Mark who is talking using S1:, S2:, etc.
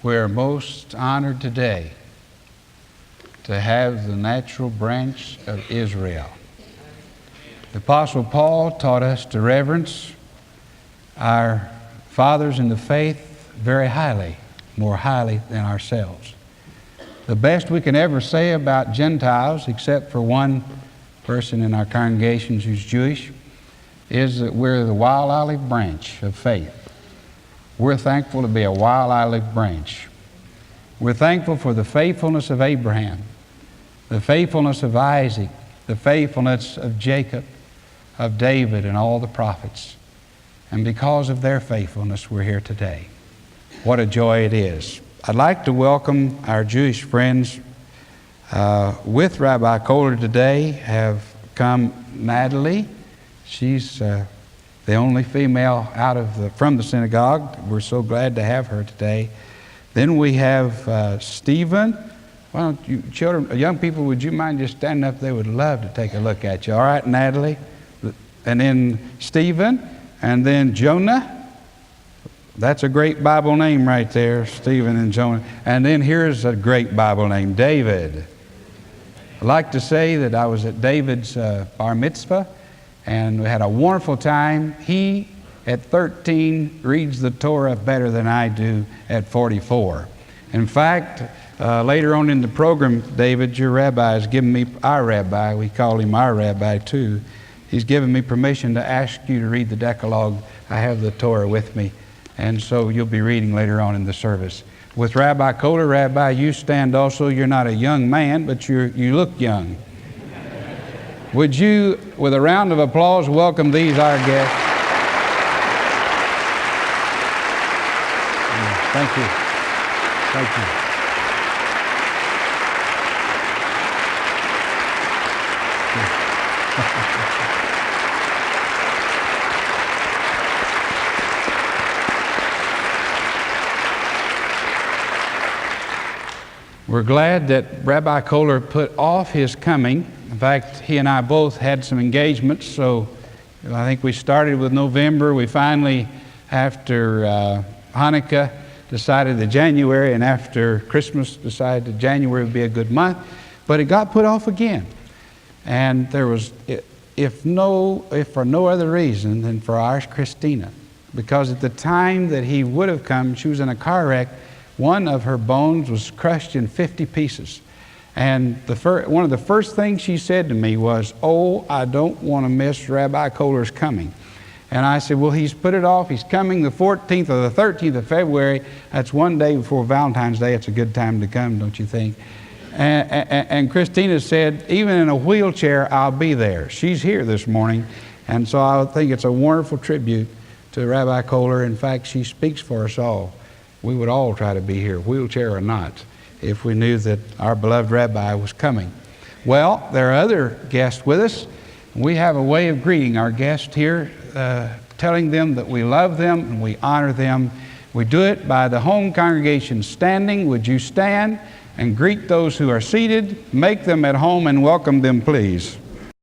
S1: We're most honored today to have the natural branch of Israel. The Apostle Paul taught us to reverence our fathers in the faith very highly, more highly than ourselves. The best we can ever say about Gentiles, except for one person in our congregations who's Jewish, is that we're the wild olive branch of faith. We're thankful to be a wild olive branch. We're thankful for the faithfulness of Abraham, the faithfulness of Isaac, the faithfulness of Jacob, of David, and all the prophets. And because of their faithfulness, we're here today. What a joy it is. I'd like to welcome our Jewish friends with Rabbi Kohler today. Have come Natalie. She's the only female from the synagogue. We're so glad to have her today. Then we have Stephen. Why don't you children, young people, would you mind just standing up? They would love to take a look at you. All right, Natalie. And then Stephen. And then Jonah. That's a great Bible name right there, Stephen and Jonah. And then here's a great Bible name, David. I'd like to say that I was at David's bar mitzvah, and we had a wonderful time. He, at 13, reads the Torah better than I do at 44. In fact, later on in the program, David, your rabbi, has given me, our rabbi, we call him our rabbi too, he's given me permission to ask you to read the Decalogue. I have the Torah with me, and so you'll be reading later on in the service. With Rabbi Kohler, Rabbi, you stand also. You're not a young man, but you look young. Would you, with a round of applause, welcome these, our guests? Thank you. Thank you. We're glad that Rabbi Kohler put off his coming. In fact, he and I both had some engagements, so I think we started with November. We finally, after Hanukkah, decided that January, and after Christmas, decided that January would be a good month. But it got put off again. And there was, if for no other reason than for our Christina, because at the time that he would have come, she was in a car wreck. One of her bones was crushed in 50 pieces. And one of the first things she said to me was, "Oh, I don't want to miss Rabbi Kohler's coming." And I said, "Well, he's put it off. He's coming the 14th or the 13th of February. That's one day before Valentine's Day. It's a good time to come, don't you think?" And Christina said, "Even in a wheelchair, I'll be there." She's here this morning. And so I think it's a wonderful tribute to Rabbi Kohler. In fact, she speaks for us all. We would all try to be here, wheelchair or not, if we knew that our beloved rabbi was coming. Well, there are other guests with us. We have a way of greeting our guests here, telling them that we love them and we honor them. We do it by the home congregation standing. Would you stand and greet those who are seated? Make them at home and welcome them, please.